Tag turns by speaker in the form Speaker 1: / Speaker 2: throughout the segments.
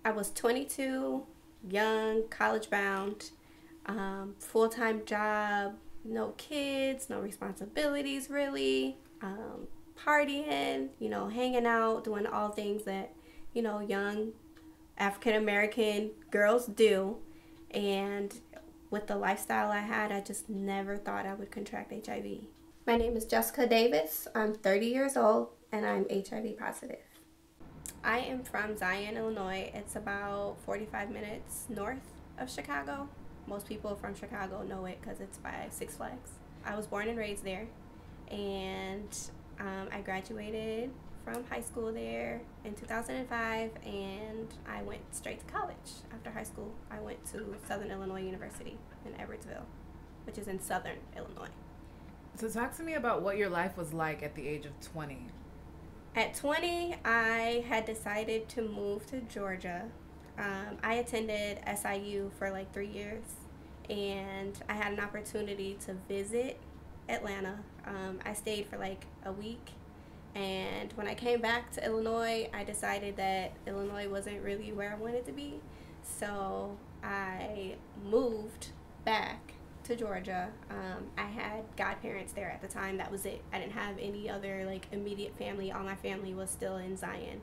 Speaker 1: I was 22, young, college bound, full-time job, no kids, no responsibilities really, partying, hanging out, doing all things that, young African American girls do. And with the lifestyle I had, I just never thought I would contract HIV. My name is Jessica Davis. I'm 30 years old and I'm HIV positive. I am from Zion, Illinois. It's about 45 minutes north of Chicago. Most people from Chicago know it because it's by Six Flags. I was born and raised there, and I graduated from high school there in 2005, and I went straight to college. After high school, I went to Southern Illinois University in Edwardsville, which is in Southern Illinois.
Speaker 2: So talk to me about what your life was like at the age of 20.
Speaker 1: At 20, I had decided to move to Georgia. I attended SIU for like 3 years, and I had an opportunity to visit Atlanta. I stayed for like a week, and when I came back to Illinois, I decided that Illinois wasn't really where I wanted to be. So I moved back to Georgia. I had godparents there at the time. That was it. I didn't have any other like immediate family. All my family was still in Zion,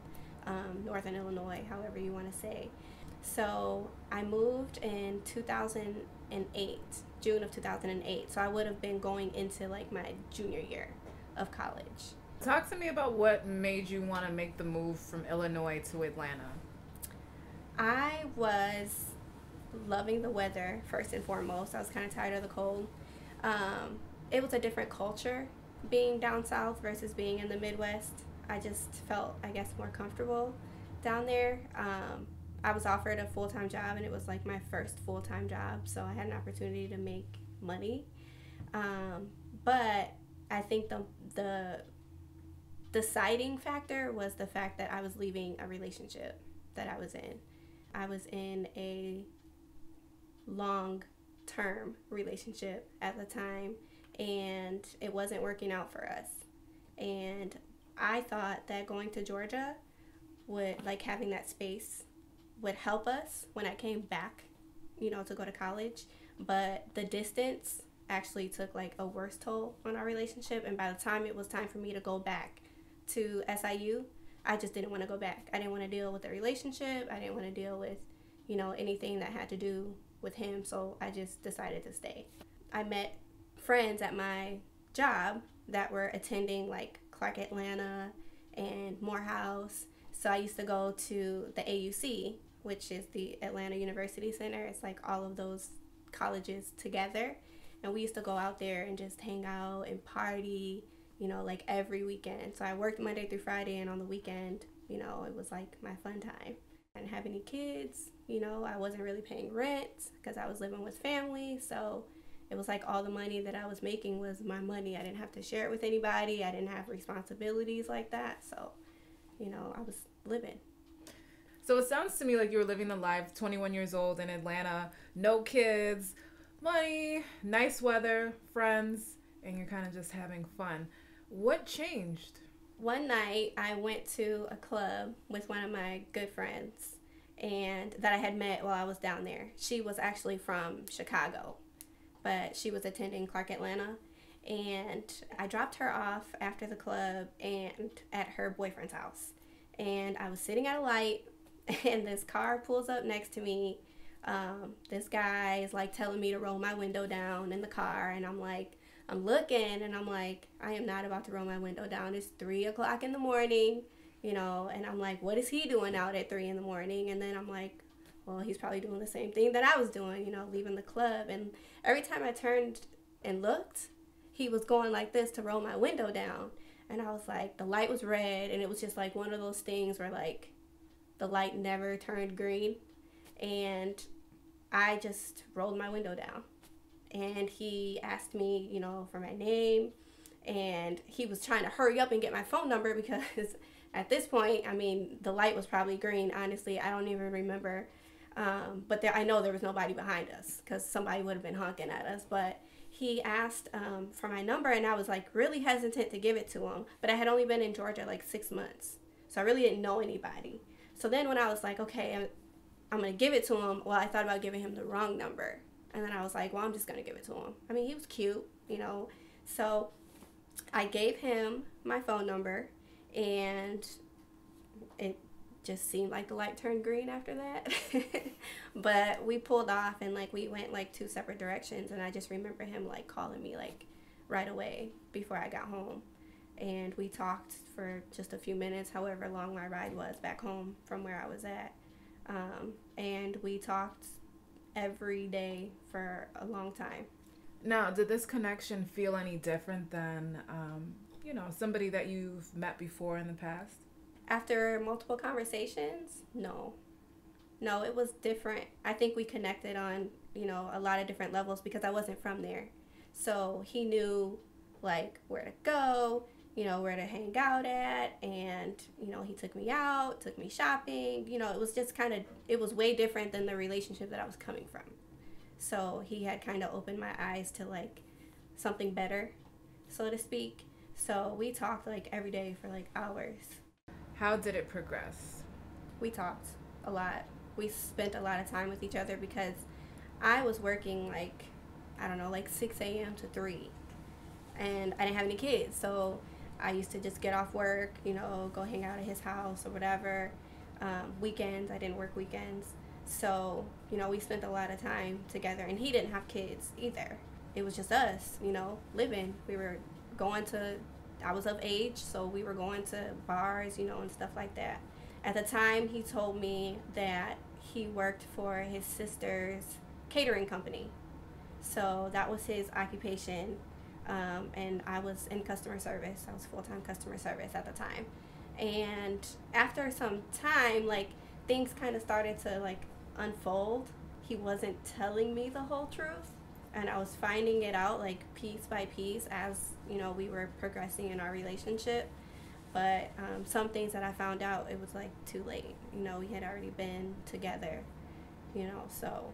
Speaker 1: Northern Illinois, however you want to say. So I moved in 2008, June of 2008. So I would have been going into like my junior year of college.
Speaker 2: Talk to me about what made you want to make the move from Illinois to Atlanta.
Speaker 1: I was loving the weather first and foremost. I was kind of tired of the cold. It was a different culture being down south versus being in the Midwest. I just felt, I guess, more comfortable down there. I was offered a full-time job, and it was like my first full-time job, so I had an opportunity to make money. But I think the deciding factor was the fact that I was leaving a relationship that I was in. I was in a long-term relationship at the time, and it wasn't working out for us. And I thought that going to Georgia would, like, having that space would help us when I came back, to go to college. But the distance actually took like a worse toll on our relationship, and by the time it was time for me to go back to SIU, I just didn't want to go back. I didn't want to deal with the relationship. I didn't want to deal with, anything that had to do with him, so I just decided to stay. I met friends at my job that were attending like Clark Atlanta and Morehouse, so I used to go to the AUC, which is the Atlanta University Center. It's like all of those colleges together, and we used to go out there and just hang out and party, like every weekend. So I worked Monday through Friday, and on the weekend, it was like my fun time. I didn't have any kids, I wasn't really paying rent because I was living with family, so it was like all the money that I was making was my money. I didn't have to share it with anybody. I didn't have responsibilities like that, so, I was living.
Speaker 2: So it sounds to me like you were living the life, 21 years old in Atlanta, no kids, money, nice weather, friends, and you're kind of just having fun. What changed?
Speaker 1: One night I went to a club with one of my good friends, and that I had met while I was down there. She was actually from Chicago, but she was attending Clark Atlanta, and I dropped her off after the club and at her boyfriend's house. And I was sitting at a light, and this car pulls up next to me. This guy is like telling me to roll my window down in the car, and I'm looking, and I'm like, I am not about to roll my window down. It's 3 o'clock in the morning, and I'm like, what is he doing out at 3 in the morning? And then I'm like, well, he's probably doing the same thing that I was doing, leaving the club. And every time I turned and looked, he was going like this to roll my window down. And I was like, the light was red, and it was just like one of those things where like the light never turned green, and I just rolled my window down. And he asked me, for my name, and he was trying to hurry up and get my phone number because at this point, the light was probably green. Honestly, I don't even remember. But I know there was nobody behind us because somebody would have been honking at us. But he asked for my number, and I was like really hesitant to give it to him. But I had only been in Georgia like 6 months, so I really didn't know anybody. So then when I was like, okay, I'm going to give it to him. Well, I thought about giving him the wrong number. And then I was like, well, I'm just going to give it to him. I mean, he was cute, you know. So I gave him my phone number, and it just seemed like the light turned green after that. But we pulled off, and like we went like 2 separate directions, and I just remember him like calling me like right away before I got home. And we talked for just a few minutes, however long my ride was back home from where I was at. And we talked every day for a long time.
Speaker 2: Now, did this connection feel any different than, somebody that you've met before in the past?
Speaker 1: After multiple conversations, no. No, it was different. I think we connected on, a lot of different levels because I wasn't from there. So he knew, like, where to go, where to hang out at, and, he took me out, took me shopping. It was just it was way different than the relationship that I was coming from. So he had kind of opened my eyes to, like, something better, so to speak. So we talked, like, every day for, like, hours.
Speaker 2: How did it progress?
Speaker 1: We talked a lot. We spent a lot of time with each other because I was working, like, I don't know, like 6 a.m. to 3. And I didn't have any kids, so I used to just get off work, go hang out at his house or whatever. Weekends, I didn't work weekends. So, we spent a lot of time together. And he didn't have kids either. It was just us, living. We were I was of age, so we were going to bars, and stuff like that. At the time, he told me that he worked for his sister's catering company. So that was his occupation. And I was in customer service. I was full-time customer service at the time. And after some time, like, things kind of started to, like, unfold. He wasn't telling me the whole truth, and I was finding it out, like, piece by piece as, we were progressing in our relationship. But some things that I found out, it was, like, too late. We had already been together, so,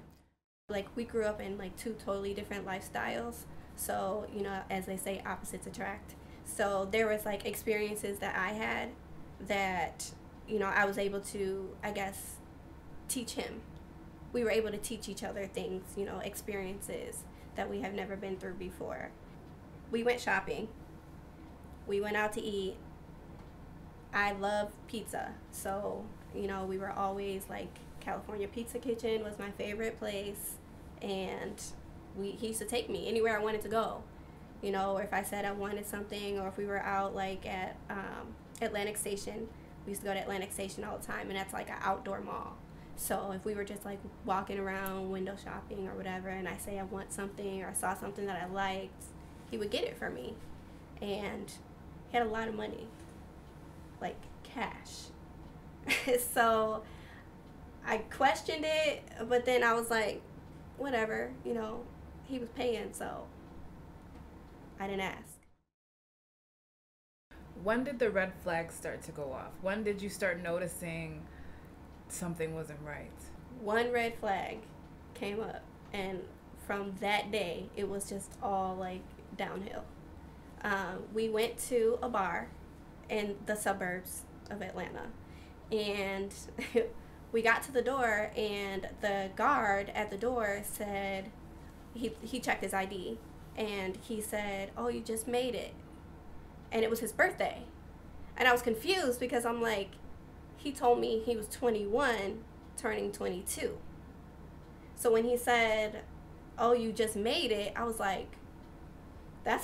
Speaker 1: like, we grew up in, like, 2 totally different lifestyles. So, as they say, opposites attract. So there was, like, experiences that I had that, I was able to, I guess, teach him. We were able to teach each other things, experiences that we have never been through before. We went shopping. We went out to eat. I love pizza. So, we were always, like, California Pizza Kitchen was my favorite place. And he used to take me anywhere I wanted to go, or if I said I wanted something, or if we were out, like, at Atlantic Station. We used to go to Atlantic Station all the time, and that's, like, an outdoor mall. So if we were just, like, walking around window shopping or whatever, and I say I want something or I saw something that I liked, he would get it for me. And he had a lot of money, like, cash. So I questioned it, but then I was like, whatever, he was paying, so I didn't ask.
Speaker 2: When did the red flags start to go off? When did you start noticing something wasn't right?
Speaker 1: One red flag came up, and from that day, it was just all, like, downhill. We went to a bar in the suburbs of Atlanta, and we got to the door, and the guard at the door said, he checked his ID, and he said, "Oh, you just made it." And it was his birthday. And I was confused because I'm like, he told me he was 21, turning 22. So when he said, "Oh, you just made it," I was like, that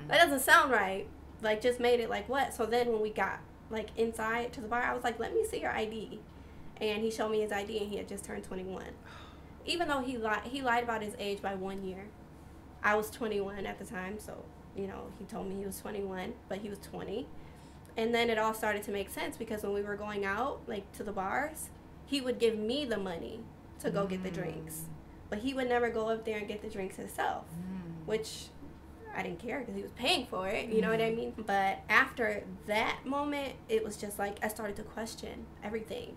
Speaker 1: doesn't sound right. Like, just made it, like, what? So then when we got, like, inside to the bar, I was like, "Let me see your ID." And he showed me his ID, and he had just turned 21. Even though he lied about his age by 1 year. I was 21 at the time, so, he told me he was 21, but he was 20. And then it all started to make sense because when we were going out, like, to the bars, he would give me the money to go get the drinks. But he would never go up there and get the drinks himself, which I didn't care because he was paying for it, you know what I mean? But after that moment, it was just like I started to question everything.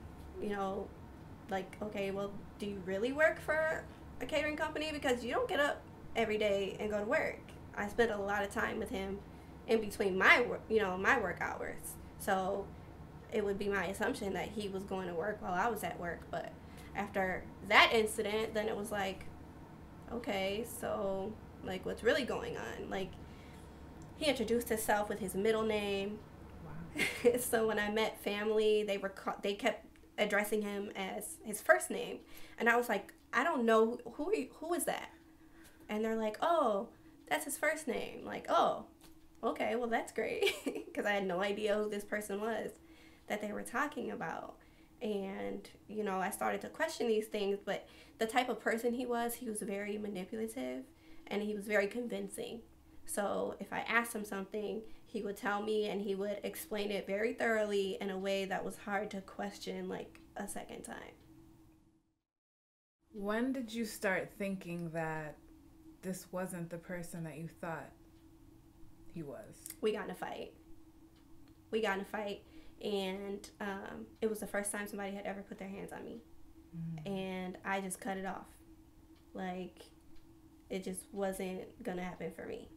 Speaker 1: Like, okay, well, do you really work for a catering company? Because you don't get up every day and go to work. I spent a lot of time with him in between my work hours. So it would be my assumption that he was going to work while I was at work. But after that incident, then it was like, okay, so like what's really going on? Like, he introduced himself with his middle name.
Speaker 2: Wow.
Speaker 1: So when I met family, they kept addressing him as his first name, and I was like, I don't know who is that? And they're like, oh, that's his first name. Like, oh, okay, well that's great, because I had no idea who this person was that they were talking about. And you know, I started to question these things, but the type of person he was very manipulative, and he was very convincing. So if I asked him something, he would tell me, and he would explain it very thoroughly in a way that was hard to question like a second time.
Speaker 2: When did you start thinking that this wasn't the person that you thought he was?
Speaker 1: We got in a fight. And it was the first time somebody had ever put their hands on me. Mm-hmm. And I just cut it off. Like, it just wasn't gonna happen for me.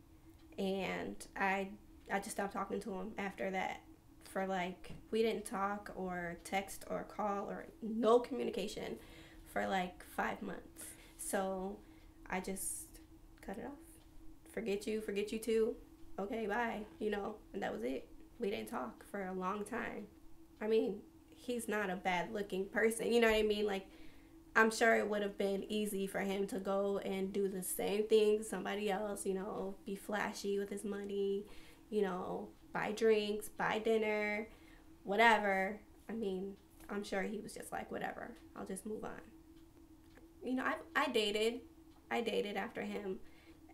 Speaker 1: And I just stopped talking to him after that. For like, we didn't talk or text or call or no communication for like 5 months. So I just cut it off. Forget you too. Okay, bye. You know, and that was it. We didn't talk for a long time. I mean, he's not a bad looking person. You know what I mean? Like, I'm sure it would have been easy for him to go and do the same thing to somebody else, you know, be flashy with his money, you know, buy drinks, buy dinner, whatever. I mean, I'm sure he was just like, whatever, I'll just move on. You know, I dated after him,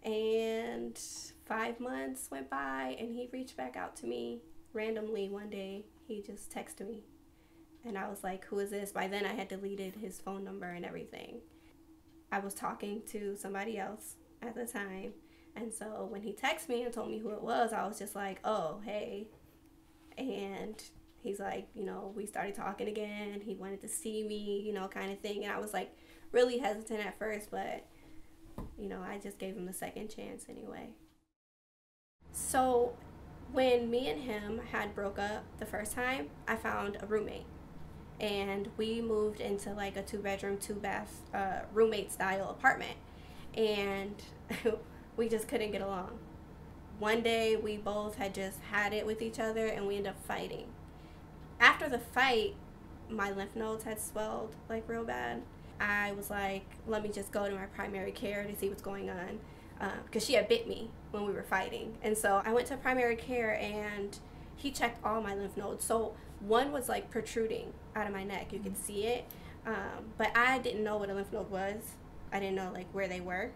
Speaker 1: and 5 months went by, and he reached back out to me randomly one day. He just texted me, and I was like, who is this? By then I had deleted his phone number and everything. I was talking to somebody else at the time, and so when he texted me and told me who it was, I was just like, oh, hey. And he's like, you know, we started talking again. He wanted to see me, you know, kind of thing. And I was like really hesitant at first, but, you know, I just gave him the second chance anyway. So when me and him had broke up the first time, I found a roommate. And we moved into like a 2-bedroom, 2-bath roommate style apartment. And we just couldn't get along. One day we both had just had it with each other, and we ended up fighting. After the fight, my lymph nodes had swelled like real bad. I was like, let me just go to my primary care to see what's going on, because she had bit me when we were fighting. And so I went to primary care, and he checked all my lymph nodes. So one was like protruding out of my neck. You could see it, but I didn't know what a lymph node was. I didn't know like where they were.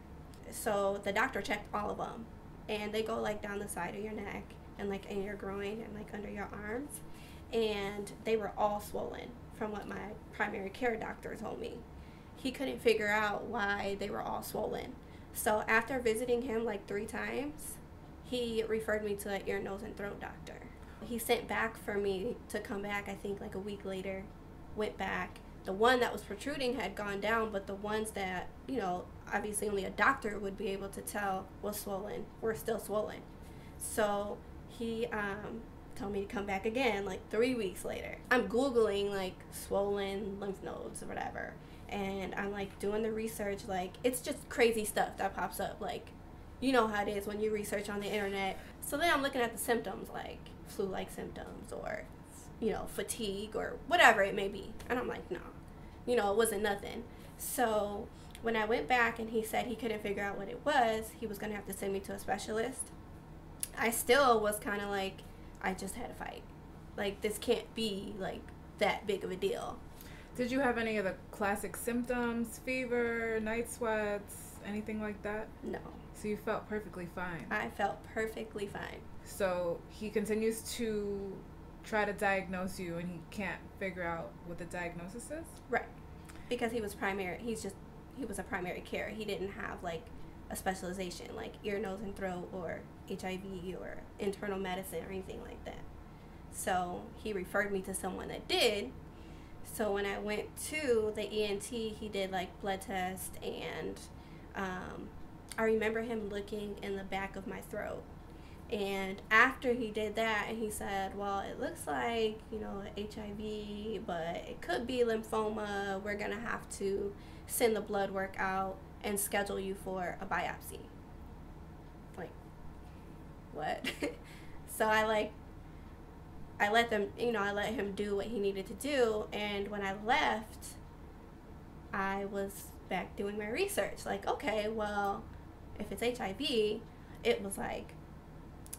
Speaker 1: So the doctor checked all of them, and they go like down the side of your neck and like in your groin and like under your arms, and they were all swollen from what my primary care doctor told me. He couldn't figure out why they were all swollen. So after visiting him like 3 times, he referred me to an ear, nose, and throat doctor. He sent back for me to come back, I think like a week later. Went back. The one that was protruding had gone down, but the ones that, you know, obviously only a doctor would be able to tell was swollen were still swollen. So he told me to come back again like 3 weeks later. I'm Googling like swollen lymph nodes or whatever, and I'm like doing the research. Like, it's just crazy stuff that pops up. Like, you know how it is when you research on the internet. So then I'm looking at the symptoms, like flu-like symptoms or, you know, fatigue or whatever it may be. And I'm like, no, you know, it wasn't nothing. So when I went back and he said he couldn't figure out what it was, he was going to have to send me to a specialist. I still was kind of like, I just had a fight. Like, this can't be like that big of a deal.
Speaker 2: Did you have any of the classic symptoms, fever, night sweats, anything like that?
Speaker 1: No.
Speaker 2: So you felt perfectly fine?
Speaker 1: I felt perfectly fine.
Speaker 2: So he continues to try to diagnose you, and he can't figure out what the diagnosis is?
Speaker 1: Right. Because he was a primary care. He didn't have like a specialization like ear, nose, and throat or HIV or internal medicine or anything like that. So he referred me to someone that did. So when I went to the ENT, he did like blood tests, and I remember him looking in the back of my throat, And after he did that, he said, well, it looks like, HIV, but it could be lymphoma. We're going to have to send the blood work out and schedule you for a biopsy. Like, what? So I let him do what he needed to do. And when I left, I was back doing my research. Like, okay, well, if it's HIV, it was like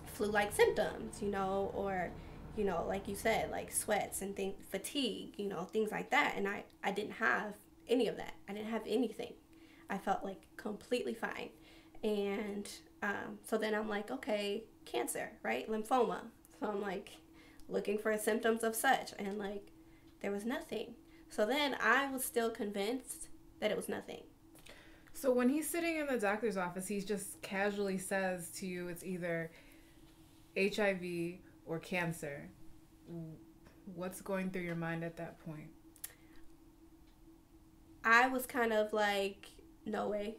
Speaker 1: flu-like symptoms, or, like you said, like sweats and fatigue, things like that. And I didn't have any of that. I didn't have anything. I felt like completely fine. And so then I'm like, okay, cancer, right? Lymphoma. So I'm like looking for symptoms of such, and like there was nothing. So then I was still convinced that it was nothing.
Speaker 2: So when he's sitting in the doctor's office, he just casually says to you it's either HIV or cancer. What's going through your mind at that point?
Speaker 1: I was kind of like, no way.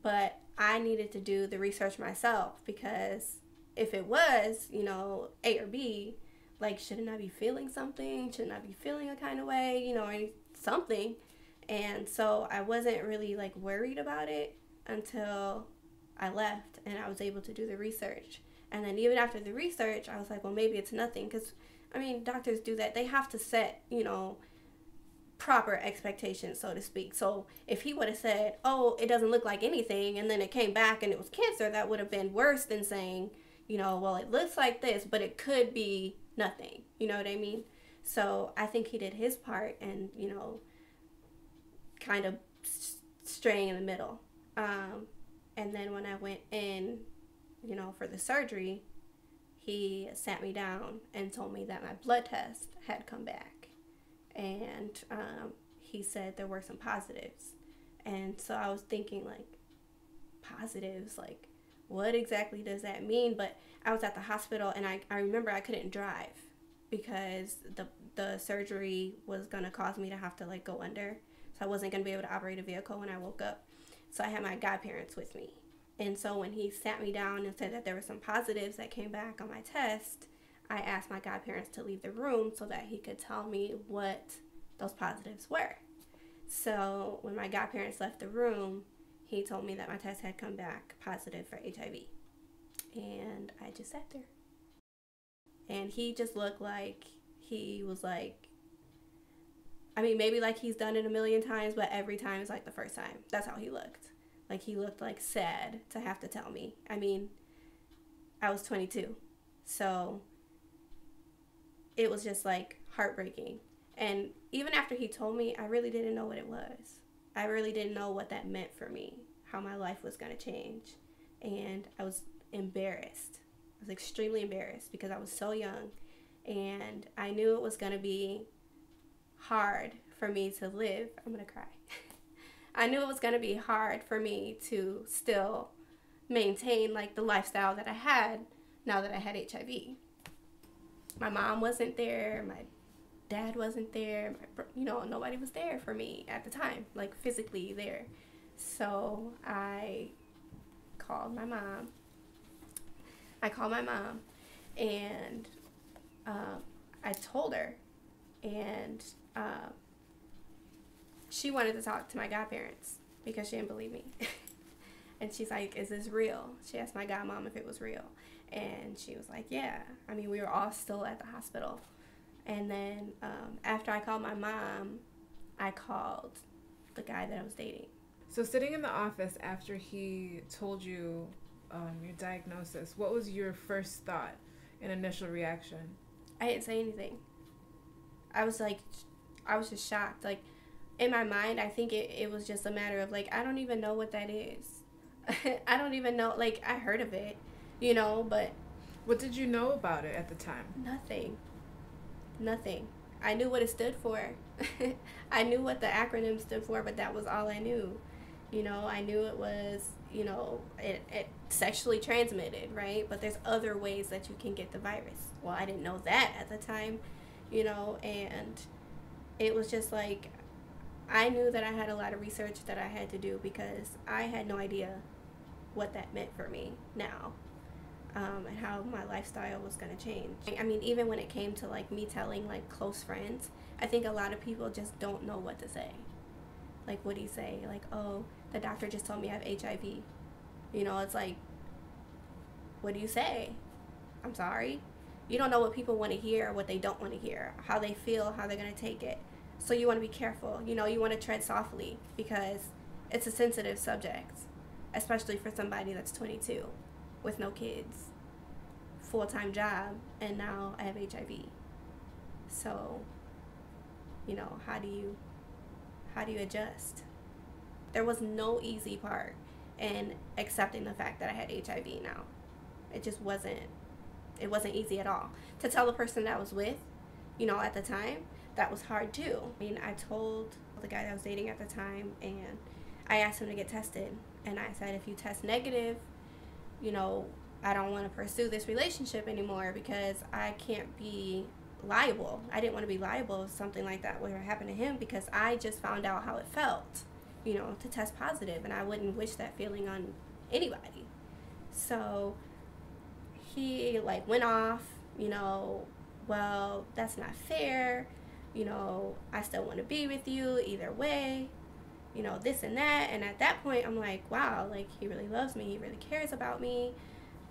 Speaker 1: But I needed to do the research myself, because if it was, A or B, like, shouldn't I be feeling something? Shouldn't I be feeling a kind of way, or something? And so I wasn't really like worried about it until I left and I was able to do the research. And then even after the research, I was like, well, maybe it's nothing. Because, doctors do that. They have to set, proper expectations, so to speak. So if he would have said, oh, it doesn't look like anything, and then it came back and it was cancer, that would have been worse than saying, well, it looks like this, but it could be nothing. You know what I mean? So I think he did his part and, kind of straying in the middle. And then when I went in, for the surgery, he sat me down and told me that my blood test had come back. And he said there were some positives. And so I was thinking, like, positives? Like, what exactly does that mean? But I was at the hospital, and I remember I couldn't drive because the surgery was going to cause me to have to, like, go under. So I wasn't going to be able to operate a vehicle when I woke up. So I had my godparents with me. And so when he sat me down and said that there were some positives that came back on my test, I asked my godparents to leave the room so that he could tell me what those positives were. So when my godparents left the room, he told me that my test had come back positive for HIV. And I just sat there. And he just looked like he was like, maybe like he's done it a million times, but every time is like the first time. That's how he looked. Like, he looked like sad to have to tell me. I was 22. So it was just like heartbreaking. And even after he told me, I really didn't know what it was. I really didn't know what that meant for me, how my life was going to change. And I was embarrassed. I was extremely embarrassed because I was so young. And I knew it was going to be hard for me to live. I'm going to cry. I knew it was going to be hard for me to still maintain, like, the lifestyle that I had now that I had HIV. My mom wasn't there. My dad wasn't there. Nobody was there for me at the time, like, physically there. So I called my mom. And I told her. And she wanted to talk to my godparents because she didn't believe me. And she's like, is this real? She asked my godmom if it was real. And she was like, yeah. We were all still at the hospital. And then after I called my mom, I called the guy that I was dating.
Speaker 2: So sitting in the office after he told you your diagnosis, what was your first thought and initial reaction?
Speaker 1: I didn't say anything. I was just shocked. Like, in my mind, I think it was just a matter of, like, I don't even know what that is. I don't even know, like, I heard of it, but...
Speaker 2: What did you know about it at the time?
Speaker 1: Nothing. I knew what it stood for. I knew what the acronym stood for, but that was all I knew. I knew it was, it sexually transmitted, right? But there's other ways that you can get the virus. Well, I didn't know that at the time, and it was just like, I knew that I had a lot of research that I had to do because I had no idea what that meant for me now. and how my lifestyle was going to change. I mean, even when it came to like me telling like close friends, I think a lot of people just don't know what to say. Like, what do you say? Like, oh, the doctor just told me I have HIV. You know, it's like, what do you say? I'm sorry. You don't know what people want to hear, what they don't want to hear, how they feel, how they're going to take it. So you want to be careful. You know, you want to tread softly because it's a sensitive subject, especially for somebody that's 22 with no kids, full-time job, and now I have HIV. So, you know, how do you adjust? There was no easy part in accepting the fact that I had HIV now. It just wasn't easy at all. To tell the person that I was with, you know, at the time, that was hard too. I mean, I told the guy that I was dating at the time, and I asked him to get tested. And I said, if you test negative, you know, I don't want to pursue this relationship anymore because I can't be liable. I didn't want to be liable if something like that would happen to him because I just found out how it felt, you know, to test positive, and I wouldn't wish that feeling on anybody. So he like went off, you know, well, that's not fair, you know, I still want to be with you either way, you know, this and that. And at that point I'm like, wow, like he really loves me, he really cares about me.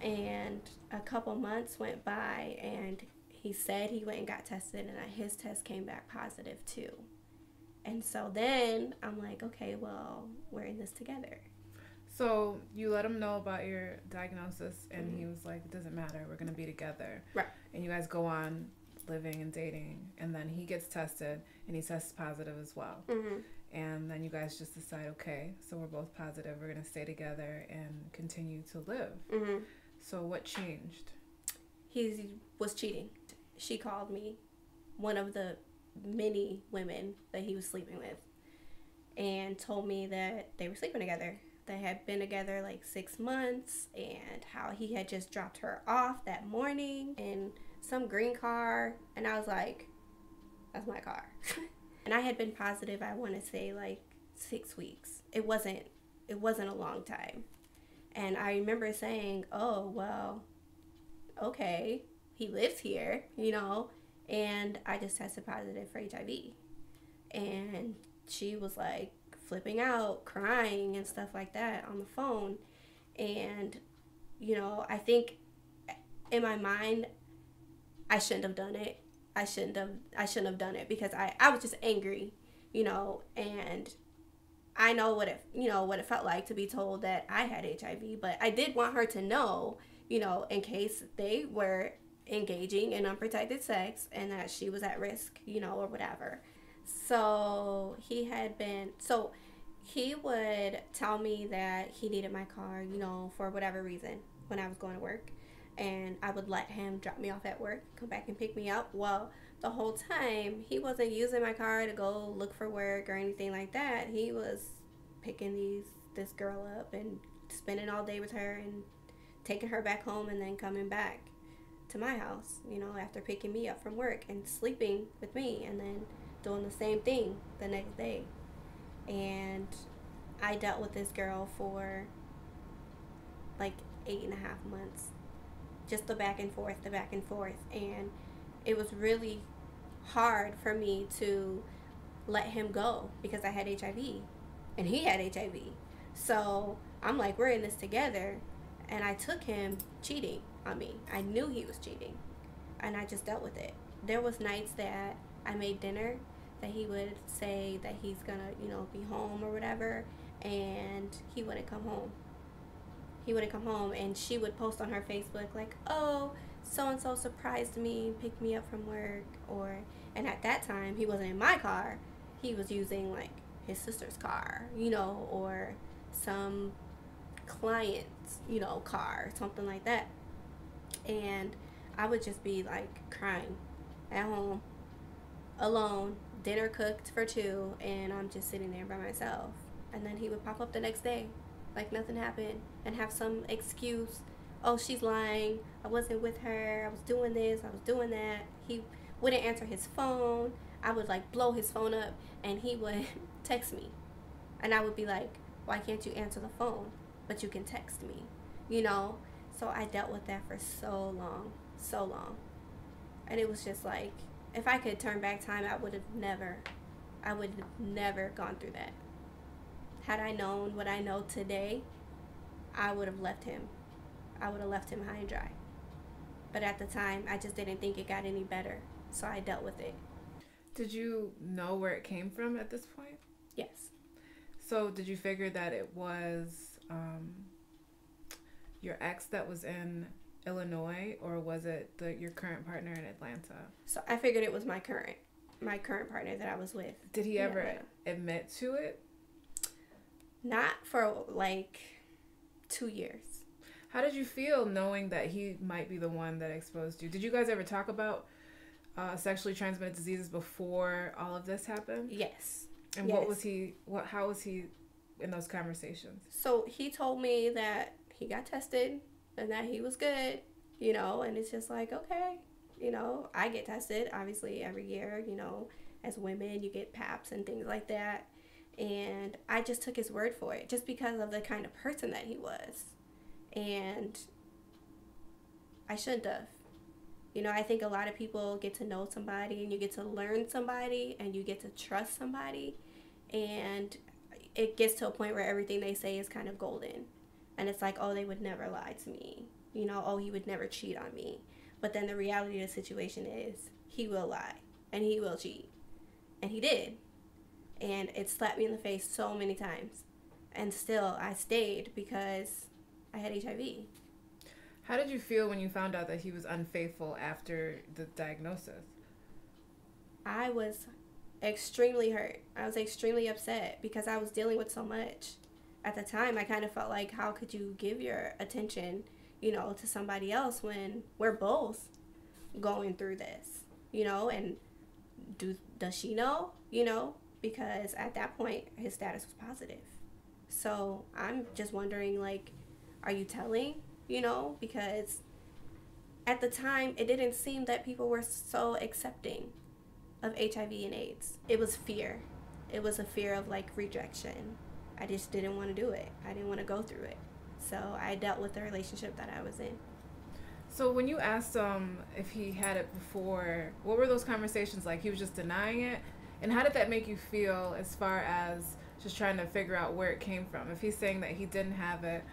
Speaker 1: And a couple months went by, and he said he went and got tested, and his test came back positive too. And so then I'm like, okay, well, we're in this together.
Speaker 2: So you let him know about your diagnosis, and he was like, it doesn't matter, we're going to be together.
Speaker 1: Right.
Speaker 2: And you guys go on living and dating, and then he gets tested, and he tests positive as well.
Speaker 1: Mm-hmm.
Speaker 2: And then you guys just decide, okay, so we're both positive, we're going to stay together and continue to live.
Speaker 1: Mm-hmm.
Speaker 2: So what changed?
Speaker 1: He was cheating. She called me, one of the many women that he was sleeping with, and told me that they were sleeping together. They had been together like 6 months, and how he had just dropped her off that morning in some green car. And I was like, that's my car. And I had been positive, I want to say like 6 weeks. It wasn't a long time. And I remember saying, oh, well, okay, he lives here, you know, and I just tested positive for HIV. And she was like flipping out, crying and stuff like that on the phone. And, you know, I think in my mind, I shouldn't have done it. I shouldn't have done it because I was just angry, you know, and I know what it felt like to be told that I had HIV, but I did want her to know, you know, in case they were engaging in unprotected sex and that she was at risk, you know, or whatever. So he would tell me that he needed my car, you know, for whatever reason when I was going to work, and I would let him drop me off at work, come back and pick me up. Well, the whole time he wasn't using my car to go look for work or anything like that. He was picking this girl up and spending all day with her and taking her back home and then coming back to my house, you know, after picking me up from work and sleeping with me and then doing the same thing the next day. And I dealt with this girl for like 8.5 months. Just the back and forth. And it was really hard for me to let him go because I had HIV and he had HIV. So I'm like, we're in this together. And I took him cheating on me. I knew he was cheating, and I just dealt with it. There was nights that I made dinner that he would say that he's gonna, you know, be home or whatever, and he wouldn't come home. And she would post on her Facebook like, oh, so-and-so surprised me, picked me up from work, and at that time he wasn't in my car. He was using like his sister's car, you know, or some client's, you know, car, something like that. And I would just be like crying at home alone, dinner cooked for 2, and I'm just sitting there by myself. And then he would pop up the next day like nothing happened and have some excuse. Oh, she's lying, I wasn't with her, I was doing this, I was doing that. He wouldn't answer his phone. I would like blow his phone up, and he would text me, and I would be like, why can't you answer the phone but you can text me, you know? So I dealt with that for so long, so long. And it was just like, if I could turn back time, I would have never gone through that. Had I known what I know today, I would have left him. I would have left him high and dry. But at the time, I just didn't think it got any better. So I dealt with it.
Speaker 2: Did you know where it came from at this point?
Speaker 1: Yes.
Speaker 2: So did you figure that it was your ex that was in Illinois, or was it your current partner in Atlanta?
Speaker 1: So I figured it was my current partner that I was with.
Speaker 2: Did he ever admit to it?
Speaker 1: Not for like 2 years.
Speaker 2: How did you feel knowing that he might be the one that exposed you? Did you guys ever talk about sexually transmitted diseases before all of this happened?
Speaker 1: Yes.
Speaker 2: And
Speaker 1: yes.
Speaker 2: How was he in those conversations?
Speaker 1: So he told me that he got tested and that he was good, and it's just like, okay, I get tested obviously every year, as women, you get PAPs and things like that. And I just took his word for it just because of the kind of person that he was. And I shouldn't have. I think a lot of people get to know somebody and you get to learn somebody and you get to trust somebody. And it gets to a point where everything they say is kind of golden. And it's like, oh, they would never lie to me. Oh, he would never cheat on me. But then the reality of the situation is he will lie and he will cheat. And he did. And it slapped me in the face so many times. And still, I stayed because I had HIV.
Speaker 2: How did you feel when you found out that he was unfaithful after the diagnosis?
Speaker 1: I was extremely hurt. I was extremely upset because I was dealing with so much. At the time, I kind of felt like, how could you give your attention, to somebody else when we're both going through this, and does she know, because at that point, his status was positive. So I'm just wondering, like, are you telling, because at the time, it didn't seem that people were so accepting of HIV and AIDS. It was fear. It was a fear of, like, rejection. I just didn't want to do it. I didn't want to go through it. So I dealt with the relationship that I was in.
Speaker 2: So when you asked him if he had it before, what were those conversations like? He was just denying it? And how did that make you feel as far as just trying to figure out where it came from? If he's saying that he didn't have it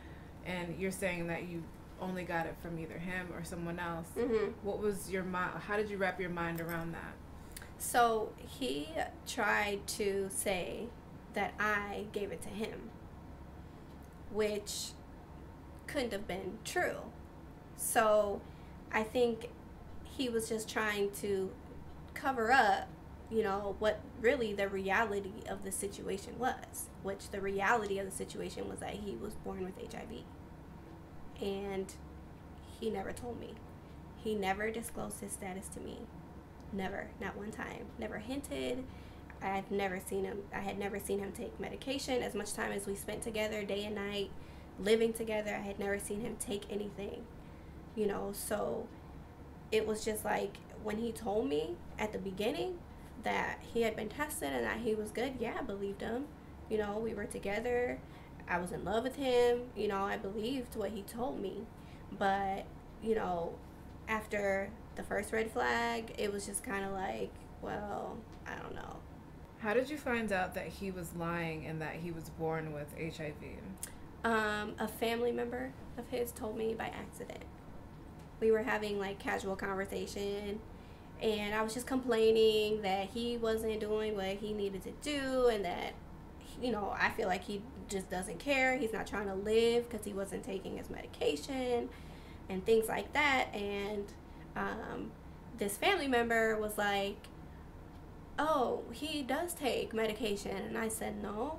Speaker 2: and you're saying that you only got it from either him or someone else, what was your mind? How did you wrap your mind around that?
Speaker 1: So he tried to say that I gave it to him, which couldn't have been true. So I think he was just trying to cover up, what really the reality of the situation was, which the reality of the situation was that he was born with HIV. And he never told me. He never disclosed his status to me. Never, not one time. Never hinted. I had never seen him take medication. As much time as we spent together, day and night, living together, I had never seen him take anything. So it was just like, when he told me at the beginning that he had been tested and that he was good, yeah, I believed him. We were together. I was in love with him. I believed what he told me. But, after the first red flag, it was just kind of like, well, I don't know.
Speaker 2: How did you find out that he was lying and that he was born with HIV?
Speaker 1: A family member of his told me by accident. We were having like casual conversation and I was just complaining that he wasn't doing what he needed to do and that, I feel like he just doesn't care. He's not trying to live because he wasn't taking his medication and things like that. And this family member was like, oh, he does take medication. And I said, no,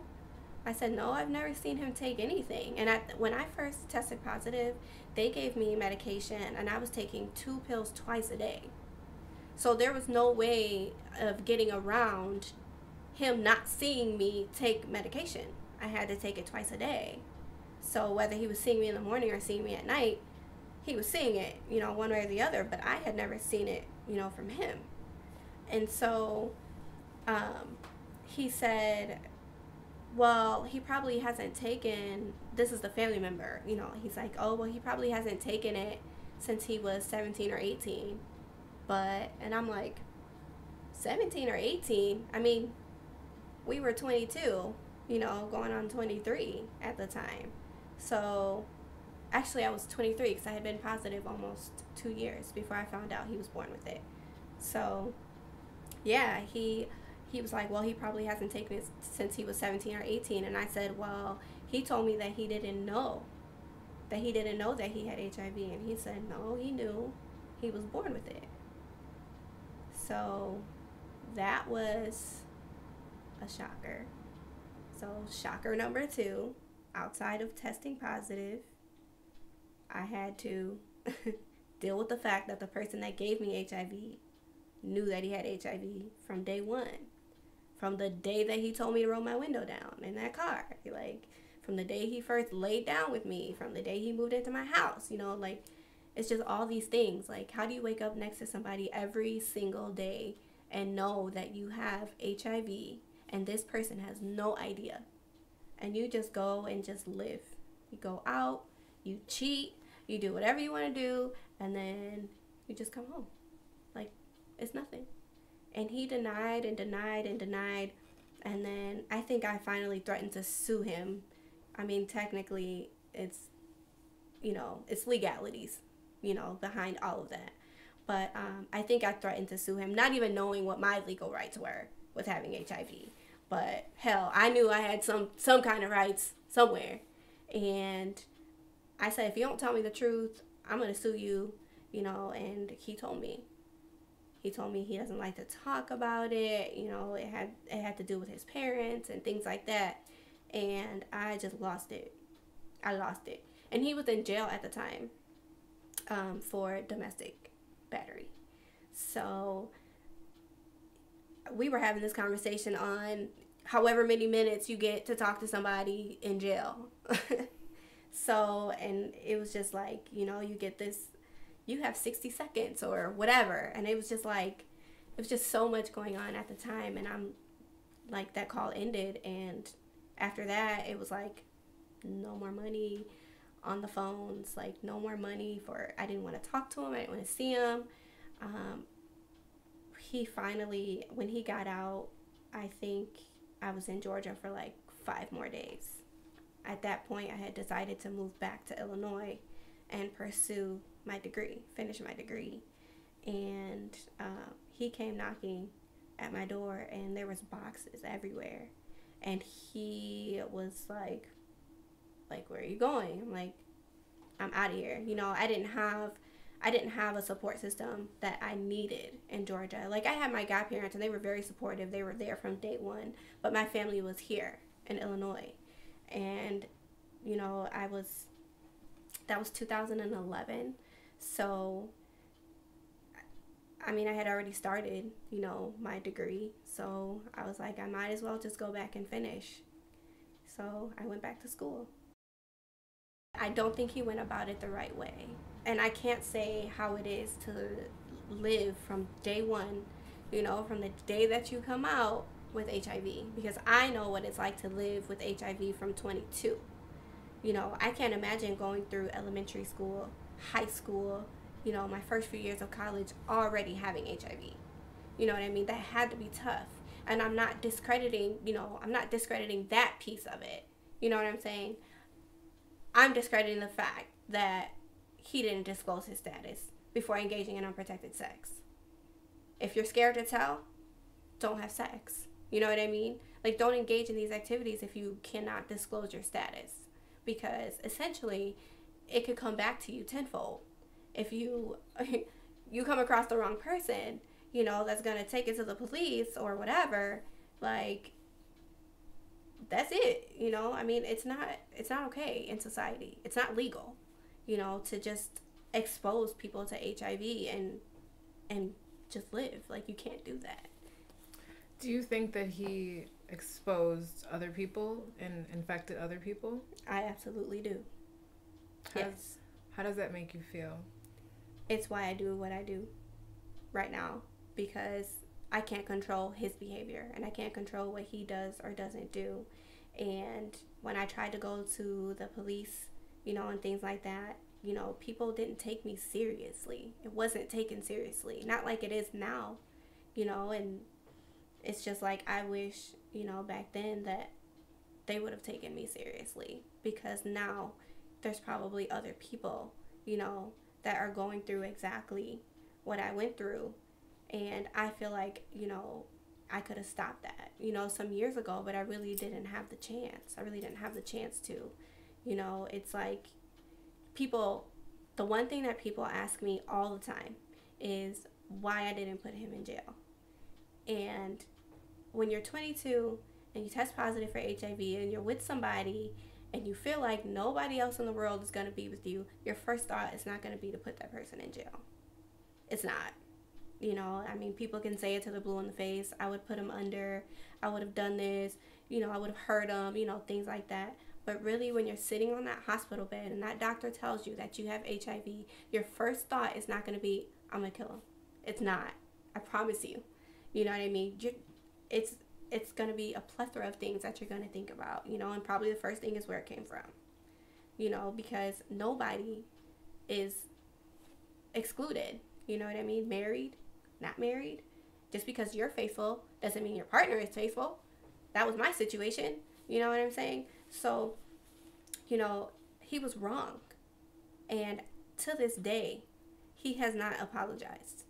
Speaker 1: I've never seen him take anything. And when I first tested positive, they gave me medication and I was taking 2 pills twice a day. So there was no way of getting around him not seeing me take medication. I had to take it twice a day. So whether he was seeing me in the morning or seeing me at night, he was seeing it, one way or the other, but I had never seen it, from him. And so he said, well, he probably hasn't taken, this is the family member, you know, he's like, oh, well, he probably hasn't taken it since he was 17 or 18. But, and I'm like, 17 or 18? I mean, we were 22, you know, going on 23 at the time. So, actually, I was 23 because I had been positive almost 2 years before I found out he was born with it. So, yeah, he was like, well, he probably hasn't taken it since he was 17 or 18. And I said, well, he told me that he didn't know that he had HIV. And he said, no, he knew. He was born with it. So that was a shocker. So shocker number 2, outside of testing positive, I had to deal with the fact that the person that gave me HIV knew that he had HIV from day one. From the day that he told me to roll my window down in that car. Like, from the day he first laid down with me, from the day he moved into my house, you know, like, it's just all these things. Like, how do you wake up next to somebody every single day and know that you have HIV and this person has no idea? And you just go and just live. You go out, you cheat, you do whatever you want to do, and then you just come home. Like, it's nothing. And he denied and denied and denied. And then I think I finally threatened to sue him. I mean, technically, it's, you know, it's legalities, you know, behind all of that. But I think I threatened to sue him, not even knowing what my legal rights were with having HIV. But hell, I knew I had some kind of rights somewhere. And I said, if you don't tell me the truth, I'm going to sue you, you know, and he told me. He told me he doesn't like to talk about it. You know, it had to do with his parents and things like that. And I just lost it. I lost it. And he was in jail at the time for domestic battery. So we were having this conversation on however many minutes you get to talk to somebody in jail. So, and it was just like, you know, you get this, you have 60 seconds or whatever. And it was just like, it was just so much going on at the time. And I'm like, that call ended. And after that, it was like, no more money on the phones, like no more money for, I didn't want to talk to him. I didn't want to see him. He finally, when he got out, I think I was in Georgia for like 5 more days. At that point, I had decided to move back to Illinois and pursue my degree, finish my degree. And he came knocking at my door, and there was boxes everywhere. And he was like, where are you going? I'm like, I'm out of here. You know, I didn't have a support system that I needed in Georgia. Like, I had my godparents, and they were very supportive. They were there from day one. But my family was here in Illinois. And, you know, that was 2011. So, I mean, I had already started, you know, my degree. So I was like, I might as well just go back and finish. So I went back to school. I don't think he went about it the right way. And I can't say how it is to live from day one, you know, from the day that you come out with HIV, because I know what it's like to live with HIV from 22. You know, I can't imagine going through elementary school, high school, you know, my first few years of college already having HIV. You know what I mean? That had to be tough. And I'm not discrediting, you know, I'm not discrediting that piece of it. You know what I'm saying? I'm discrediting the fact that he didn't disclose his status before engaging in unprotected sex. If you're scared to tell, don't have sex. You know what I mean? Like, don't engage in these activities if you cannot disclose your status. Because essentially, it could come back to you tenfold. If you come across the wrong person, you know, that's going to take it to the police or whatever, like, that's it. You know, I mean, it's not okay in society. It's not legal, you know, to just expose people to HIV and just live. Like, you can't do that.
Speaker 2: Do you think that he exposed other people and infected other people?
Speaker 1: I absolutely do. Yes.
Speaker 2: How does that make you feel?
Speaker 1: It's why I do what I do right now, because I can't control his behavior and I can't control what he does or doesn't do. And when I tried to go to the police, and things like that, people didn't take me seriously. It wasn't taken seriously. Not like it is now, and it's just like I wish, back then that they would have taken me seriously, because now there's probably other people, that are going through exactly what I went through. And I feel like, I could have stopped that, some years ago, but I really didn't have the chance. I really didn't have the chance to. It's like the one thing that people ask me all the time is why I didn't put him in jail. And when you're 22 and you test positive for HIV and you're with somebody and you feel like nobody else in the world is going to be with you, your first thought is not going to be to put that person in jail. It's not. People can say it to the blue in the face. I would put him under. I would have done this. I would have hurt him, things like that. But really, when you're sitting on that hospital bed and that doctor tells you that you have HIV, your first thought is not going to be, I'm going to kill him. It's not. I promise you. You know what I mean? It's going to be a plethora of things that you're going to think about, and probably the first thing is where it came from, because nobody is excluded. You know what I mean? Married, not married. Just because you're faithful doesn't mean your partner is faithful. That was my situation. You know what I'm saying? So, he was wrong. And to this day, he has not apologized.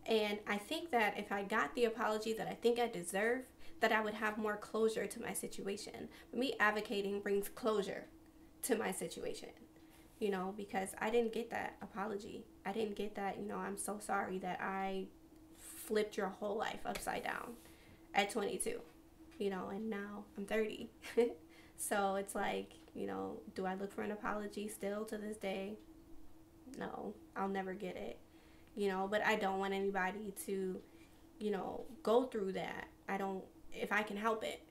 Speaker 1: And I think that if I got the apology that I think I deserve, that I would have more closure to my situation. But me advocating brings closure to my situation, because I didn't get that apology. I didn't get that, I'm so sorry that I flipped your whole life upside down at 22, and now I'm 30. So it's like, do I look for an apology still to this day? No, I'll never get it. But I don't want anybody to, go through that. If I can help it,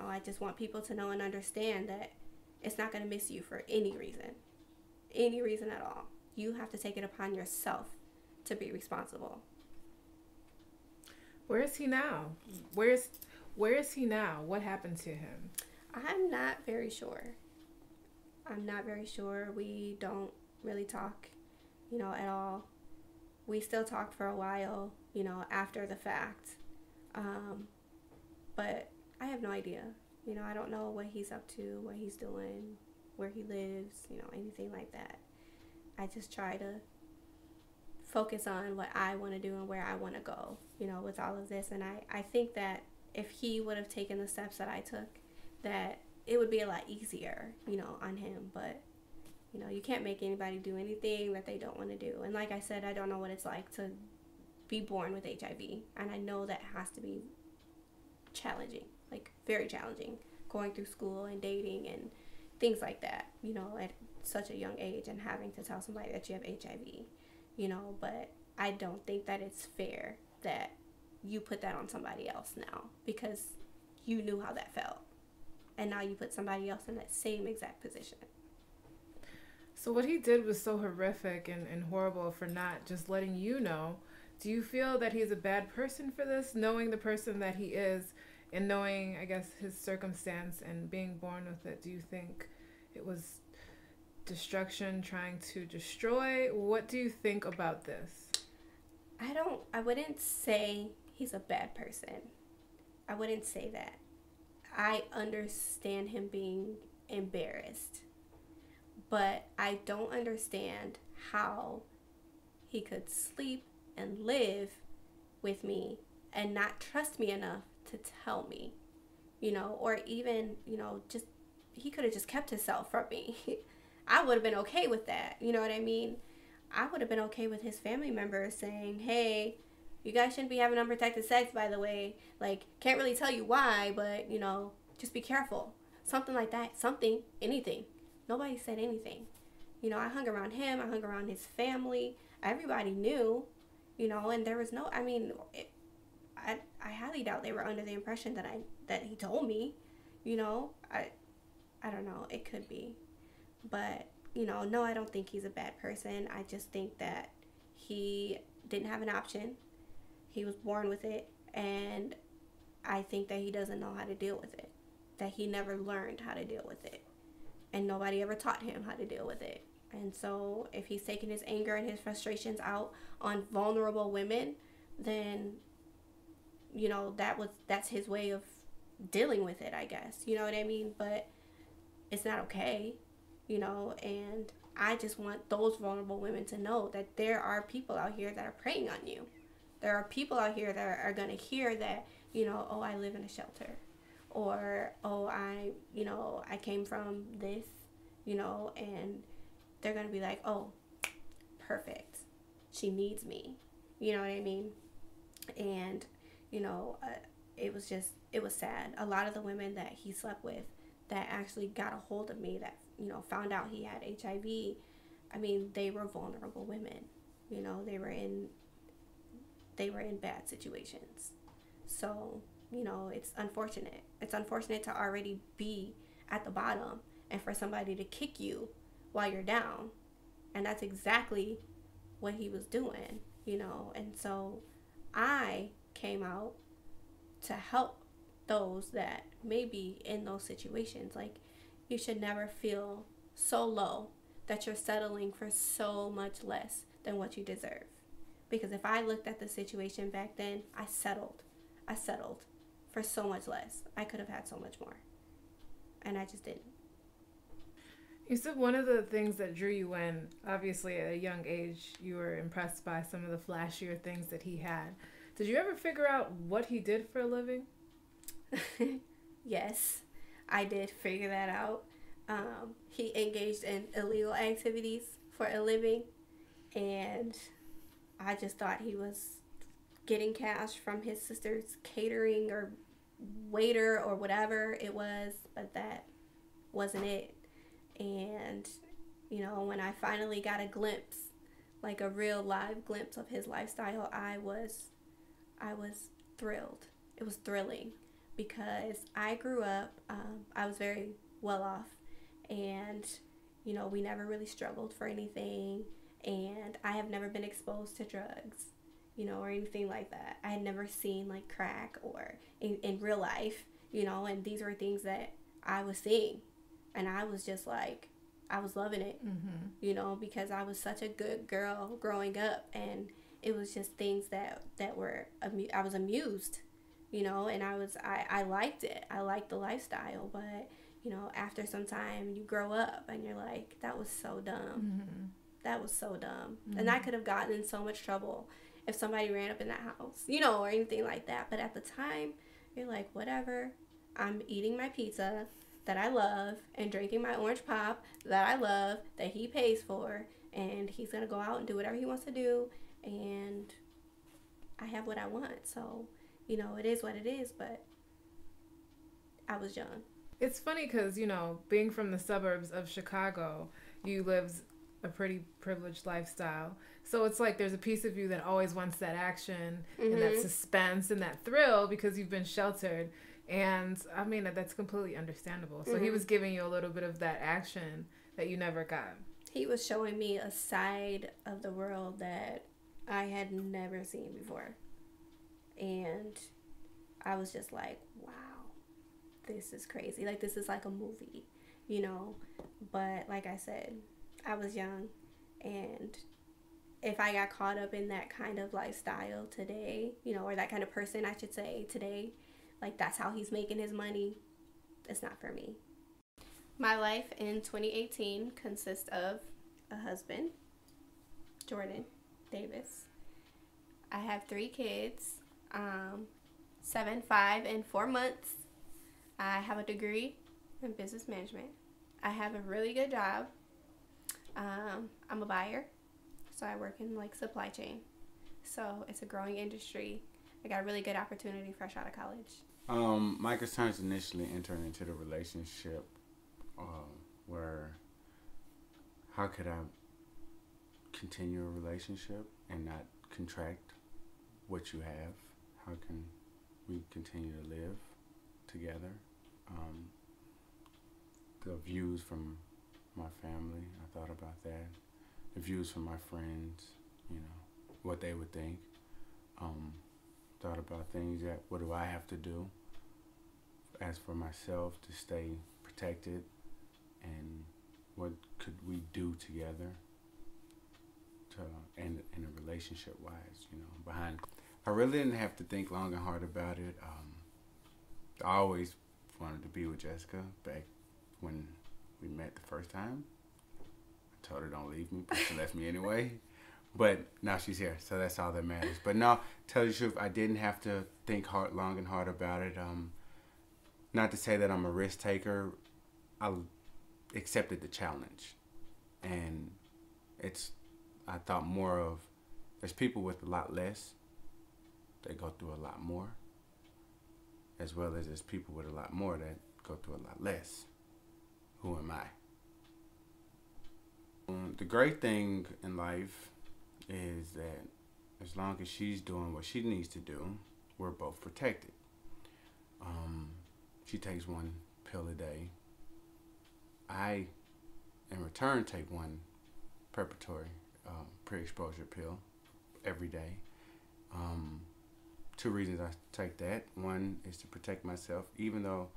Speaker 1: I just want people to know and understand that it's not going to miss you for any reason at all. You have to take it upon yourself to be responsible.
Speaker 2: Where is he now? Where is he now? What happened to him?
Speaker 1: I'm not very sure. We don't really talk, at all. We still talked for a while, after the fact. But I have no idea. I don't know what he's up to, what he's doing, where he lives, anything like that. I just try to focus on what I want to do and where I want to go, with all of this. And I think that if he would have taken the steps that I took, that it would be a lot easier, on him. But, you can't make anybody do anything that they don't want to do. And like I said, I don't know what it's like to be born with HIV. And I know that has to be challenging, like very challenging, going through school and dating and things like that, at such a young age, and having to tell somebody that you have HIV, but I don't think that it's fair that you put that on somebody else now, because you knew how that felt, and now you put somebody else in that same exact position.
Speaker 2: So what he did was so horrific and horrible for not just letting you know. Do you feel that he's a bad person for this, knowing the person that he is and knowing, I guess, his circumstance and being born with it? Do you think it was destruction, trying to destroy? What do you think about this?
Speaker 1: I wouldn't say he's a bad person. I wouldn't say that. I understand him being embarrassed, but I don't understand how he could sleep and live with me and not trust me enough to tell me, or even, just, he could have just kept himself from me. I would have been okay with that. You know what I mean? I would have been okay with his family members saying, hey, you guys shouldn't be having unprotected sex, by the way. Like, can't really tell you why, but, just be careful. Something like that. Something. Anything. Nobody said anything. I hung around him. I hung around his family. Everybody knew, and there was no, I highly doubt they were under the impression that he told me, I don't know. It could be. But, no, I don't think he's a bad person. I just think that he didn't have an option. He was born with it, and I think that he doesn't know how to deal with it. that he never learned how to deal with it. And nobody ever taught him how to deal with it. And so if he's taking his anger and his frustrations out on vulnerable women, then, you know, that's his way of dealing with it, I guess. You know what I mean? But it's not okay, you know, and I just want those vulnerable women to know that there are people out here that are preying on you. There are people out here that are going to hear that, you know, oh, I live in a shelter. Or, oh, I came from this, you know, and they're going to be like, oh, perfect. She needs me. You know what I mean? And, you know, it was sad. A lot of the women that he slept with that actually got a hold of me, that, you know, found out he had HIV, I mean, they were vulnerable women. You know, they were in bad situations. So, you know, it's unfortunate. It's unfortunate to already be at the bottom and for somebody to kick you while you're down. And that's exactly what he was doing, you know. And so I came out to help those that may be in those situations. Like, you should never feel so low that you're settling for so much less than what you deserve. Because if I looked at the situation back then, I settled for so much less. I could have had so much more. And I just didn't.
Speaker 2: You said one of the things that drew you in, obviously at a young age, you were impressed by some of the flashier things that he had. Did you ever figure out what he did for a living?
Speaker 1: Yes, I did figure that out. He engaged in illegal activities for a living, and I just thought he was getting cash from his sister's catering or waiter or whatever it was, but that wasn't it. And, you know, when I finally got a glimpse, like a real live glimpse of his lifestyle, I was thrilled. It was thrilling because I grew up, I was very well off, and, you know, we never really struggled for anything, and I have never been exposed to drugs, you know, or anything like that. I had never seen like crack or in real life, you know, and these were things that I was seeing. And I was just like, I was loving it, you know, because I was such a good girl growing up. And it was just things that were, I was amused, you know, and I liked it. I liked the lifestyle. But, you know, after some time, you grow up and you're like, that was so dumb. That was so dumb. And I could have gotten in so much trouble if somebody ran up in that house, you know, or anything like that. But at the time, you're like, whatever. I'm eating my pizza that I love and drinking my orange pop that I love, that he pays for, and he's going to go out and do whatever he wants to do, and I have what I want. So, you know, it is what it is, but I was young.
Speaker 2: It's funny because, you know, being from the suburbs of Chicago, you lived a pretty privileged lifestyle. So it's like there's a piece of you that always wants that action and that suspense and that thrill because you've been sheltered. And I mean, that's completely understandable. So he was giving you a little bit of that action that you never got.
Speaker 1: He was showing me a side of the world that I had never seen before. And I was just like, wow, this is crazy. Like, this is like a movie, you know. But like I said, I was young. And if I got caught up in that kind of lifestyle today, you know, or that kind of person, I should say, today, like, that's how he's making his money, it's not for me. My life in 2018 consists of a husband, Jordan Davis. I have 3 kids, 7, 5, and 4 months. I have a degree in business management. I have a really good job. I'm a buyer, so I work in, like, supply chain. So it's a growing industry. I got a really good opportunity fresh out of college.
Speaker 3: My concerns initially entered into the relationship where how could I continue a relationship and not contract what you have? How can we continue to live together? The views from my family, I thought about that. The views from my friends, you know, what they would think. Thought about things that, what do I have to do as as for myself to stay protected, and what could we do together to in a relationship wise, behind. I really didn't have to think long and hard about it. I always wanted to be with Jessica back when we met the first time. I told her don't leave me, but she left me anyway. But now she's here, so that's all that matters. But no, tell you the truth, I didn't have to think long and hard about it. Not to say that I'm a risk taker. I accepted the challenge, and I thought more of, there's people with a lot less. They go through a lot more, as well as there's people with a lot more that go through a lot less. Who am I? The great thing in life is that as long as she's doing what she needs to do, we're both protected. She takes one pill a day. I, in return, take one preparatory pre-exposure pill every day. Two reasons I take that. One is to protect myself, even though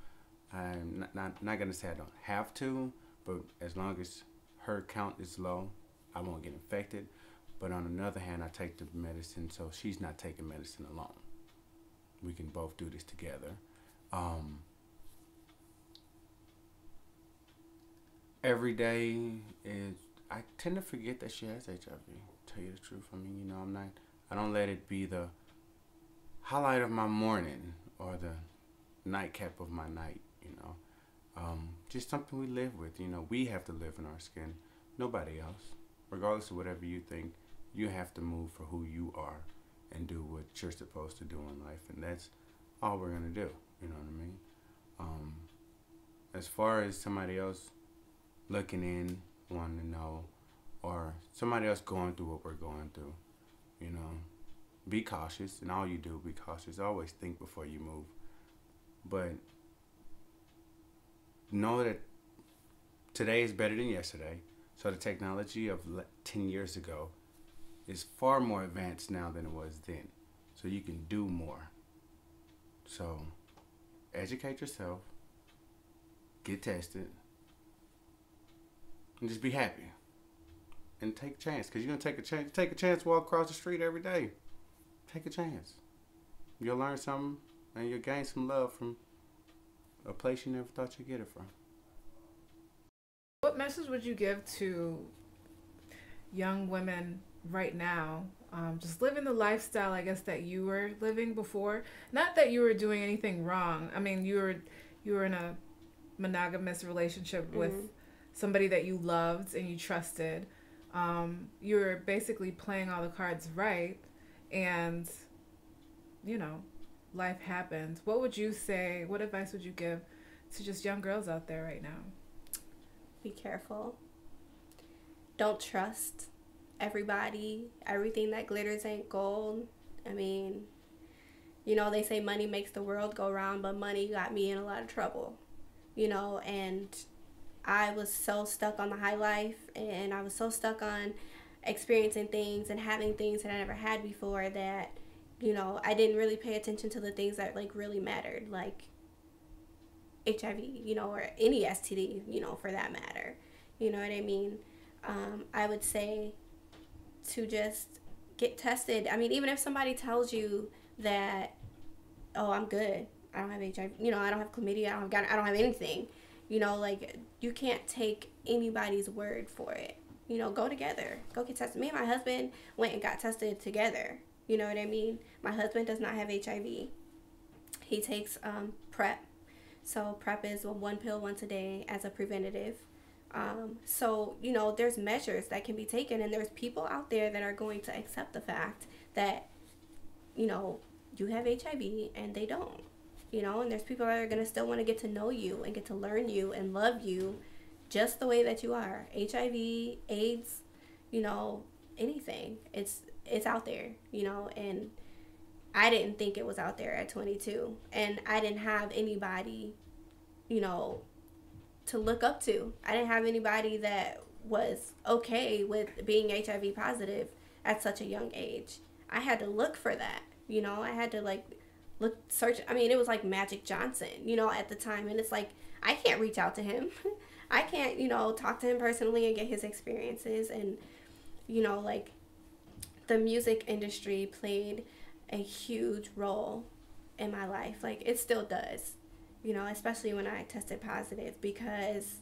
Speaker 3: I'm not going to say I don't have to, but as long as her count is low, I won't get infected. But on another hand, I take the medicine so she's not taking medicine alone. We can both do this together. Every day I tend to forget that she has HIV, tell you the truth. I mean, I don't let it be the highlight of my morning or the nightcap of my night, just something we live with. We have to live in our skin, nobody else. Regardless of whatever you think, you have to move for who you are and do what you're supposed to do in life, and that's all we're gonna do. You know what I mean? As far as somebody else looking in, wanting to know, or somebody else going through what we're going through, be cautious. And all you do, be cautious. Always think before you move. But know that today is better than yesterday. So the technology of 10 years ago is far more advanced now than it was then. So you can do more. So educate yourself, get tested, and just be happy. And take a chance, because you're going to take a chance. Take a chance, walk across the street every day. Take a chance. You'll learn something, and you'll gain some love from a place you never thought you'd get it from.
Speaker 2: What message would you give to young women right now, just living the lifestyle, I guess, that you were living before? Not that you were doing anything wrong. I mean, you were in a monogamous relationship with somebody that you loved and you trusted. You were basically playing all the cards right, and life happens. What would you say? What advice would you give to just young girls out there right now?
Speaker 1: Be careful. Don't trust everybody. Everything that glitters ain't gold. I mean, they say money makes the world go round, but money got me in a lot of trouble. And I was so stuck on the high life, and I was so stuck on experiencing things and having things that I never had before that, I didn't really pay attention to the things that really mattered, like HIV, or any STD, for that matter. You know what I mean? I would say to just get tested. I mean, even if somebody tells you that, oh, I'm good, I don't have HIV, I don't have chlamydia, I don't have anything, you can't take anybody's word for it. Go together, go get tested. Me and my husband went and got tested together. You know what I mean? My husband does not have HIV. He takes PrEP. So PrEP is one pill once a day as a preventative. So, there's measures that can be taken, and there's people out there that are going to accept the fact that, you have HIV and they don't, and there's people that are going to still want to get to know you and get to learn you and love you just the way that you are. HIV, AIDS, anything. It's out there, and I didn't think it was out there at 22, and I didn't have anybody, to look up to. I didn't have anybody that was okay with being HIV positive at such a young age. I had to look for that, I had to search. I mean, it was like Magic Johnson, at the time. And it's like, I can't reach out to him. I can't, talk to him personally and get his experiences. And, like, the music industry played a huge role in my life. Like, it still does, especially when I tested positive, because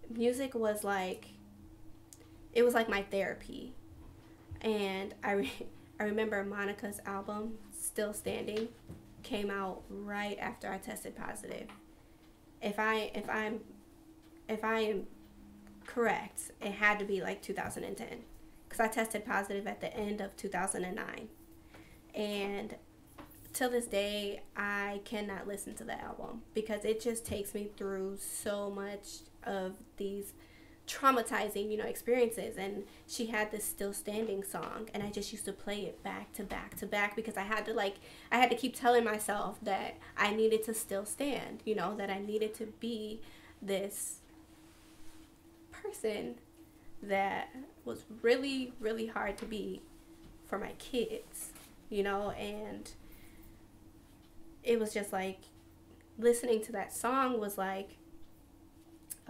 Speaker 1: music was like, it was like my therapy. And I remember Monica's album, Still Standing, came out right after I tested positive. If I am correct, it had to be like 2010, because I tested positive at the end of 2009. And till this day, I cannot listen to the album because it just takes me through so much of these traumatizing, experiences. And she had this Still Standing song, and I just used to play it back to back to back because I had to keep telling myself that I needed to still stand, that I needed to be this person that was really, really hard to be for my kids, and it was just like, listening to that song was like,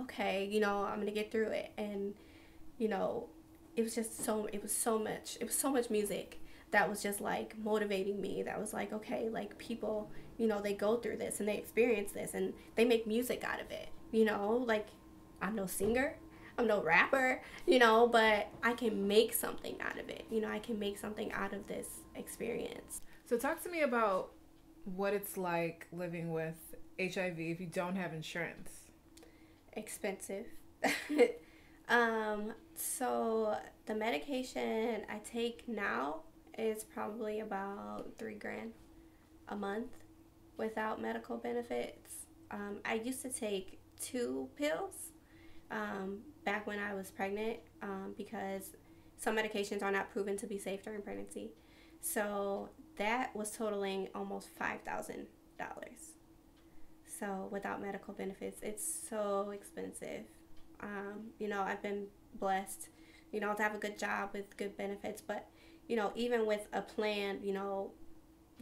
Speaker 1: okay, I'm gonna get through it. And it was so much music that was just like motivating me, that was like, okay, like, people, they go through this and they experience this and they make music out of it, like, I'm no singer, I'm no rapper, but I can make something out of it. I can make something out of this experience.
Speaker 2: So talk to me about what it's like living with HIV if you don't have insurance.
Speaker 1: Expensive. So the medication I take now is probably about $3,000 a month without medical benefits. I used to take 2 pills back when I was pregnant, because some medications are not proven to be safe during pregnancy. So that was totaling almost $5,000. So without medical benefits, it's so expensive. I've been blessed, to have a good job with good benefits. But, even with a plan,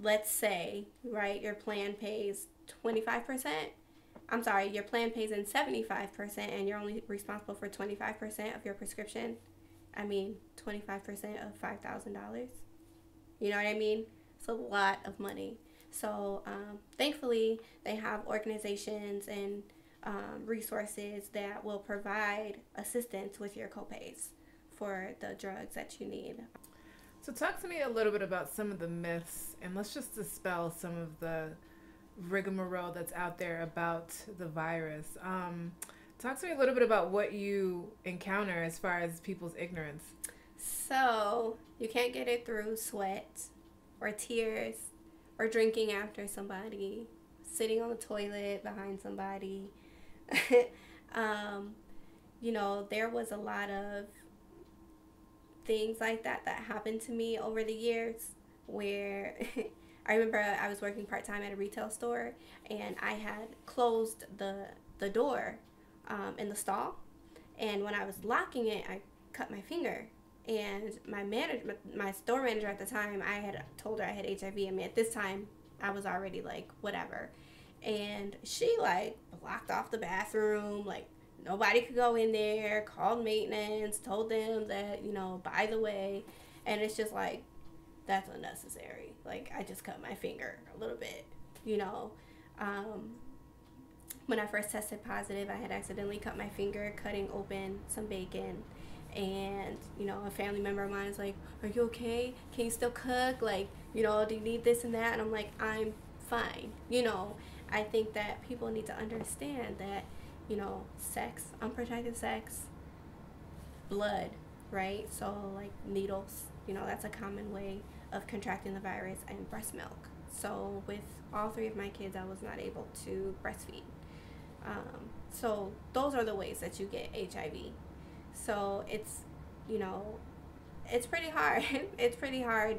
Speaker 1: let's say, right, your plan pays 25%. I'm sorry, your plan pays in 75% and you're only responsible for 25% of your prescription. I mean, 25% of $5,000. You know what I mean? It's a lot of money. So thankfully, they have organizations and resources that will provide assistance with your copays for the drugs that you need.
Speaker 2: So talk to me a little bit about some of the myths, and let's just dispel some of the rigmarole that's out there about the virus. Talk to me a little bit about what you encounter as far as people's ignorance.
Speaker 1: So you can't get it through sweat or tears or drinking after somebody, sitting on the toilet behind somebody. There was a lot of things like that happened to me over the years, where I remember I was working part-time at a retail store, and I had closed the door in the stall, and when I was locking it, I cut my finger. And my store manager at the time, I had told her I had HIV. I mean, at this time, I was already like, whatever. And she like blocked off the bathroom, like nobody could go in there, called maintenance, told them that, by the way. And it's just like, that's unnecessary. Like, I just cut my finger a little bit, When I first tested positive, I had accidentally cut my finger cutting open some bacon. And, a family member of mine is like, are you okay? Can you still cook? Like, do you need this and that? And I'm like, I'm fine. I think that people need to understand that, sex, unprotected sex, blood, right? So, like, needles, that's a common way of contracting the virus, and breast milk. So, with all 3 of my kids, I was not able to breastfeed. So, those are the ways that you get HIV. So it's, it's pretty hard. It's pretty hard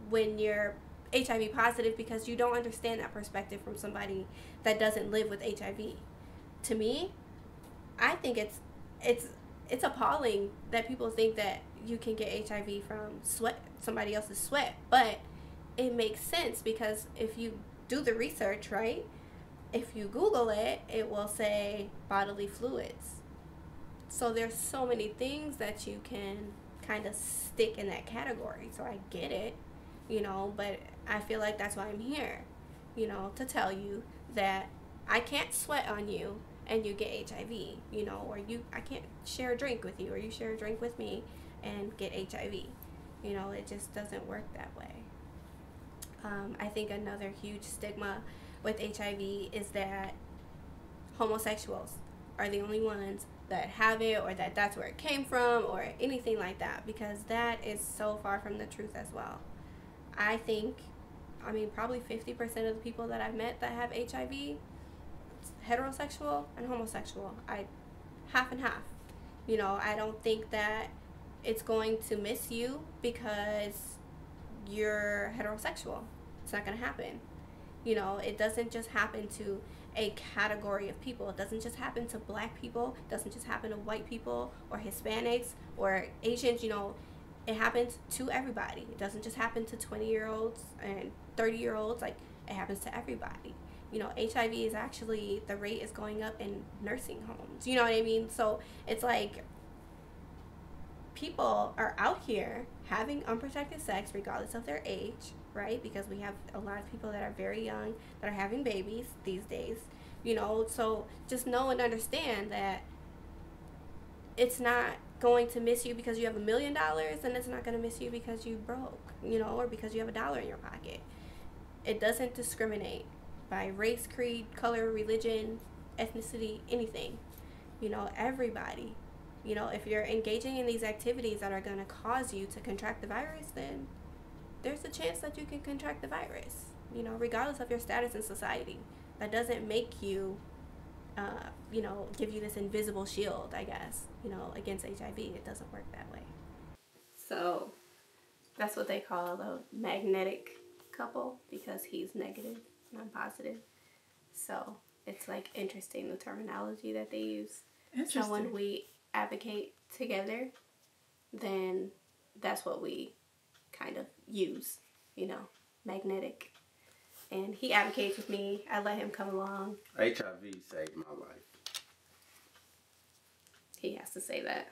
Speaker 1: when you're HIV positive, because you don't understand that perspective from somebody that doesn't live with HIV. To me, I think it's appalling that people think that you can get HIV from somebody else's sweat, but it makes sense, because if you do the research, right? If you Google it, it will say bodily fluids. So there's so many things that you can kind of stick in that category. So I get it, but I feel like that's why I'm here, to tell you that I can't sweat on you and you get HIV, or I can't share a drink with you, or you share a drink with me and get HIV. It just doesn't work that way. I think another huge stigma with HIV is that homosexuals are the only ones that have it, or that's where it came from, or anything like that, because that is so far from the truth as well. I think, probably 50% of the people that I've met that have HIV, heterosexual and homosexual. Half and half. I don't think that it's going to miss you because you're heterosexual. It's not going to happen. It doesn't just happen to a category of people. It doesn't just happen to black people. It doesn't just happen to white people or Hispanics or Asians. It happens to everybody. It doesn't just happen to 20-year-olds and 30-year-olds. Like, it happens to everybody. HIV is actually, the rate is going up in nursing homes. You know what I mean? So it's like people are out here having unprotected sex regardless of their age, right? Because we have a lot of people that are very young that are having babies these days, so just know and understand that it's not going to miss you because you have $1 million, and it's not going to miss you because you broke, or because you have $1 in your pocket. It doesn't discriminate by race, creed, color, religion, ethnicity, anything. Everybody. If you're engaging in these activities that are going to cause you to contract the virus, then there's a chance that you can contract the virus, regardless of your status in society. That doesn't make you, give you this invisible shield, I guess, against HIV. It doesn't work that way. So that's what they call the magnetic couple, because he's negative and I'm positive. So it's like interesting, the terminology that they use. So when we advocate together, then that's what we kind of use, magnetic. And he advocates with me. I let him come along.
Speaker 3: HIV saved my life.
Speaker 1: He has to say that.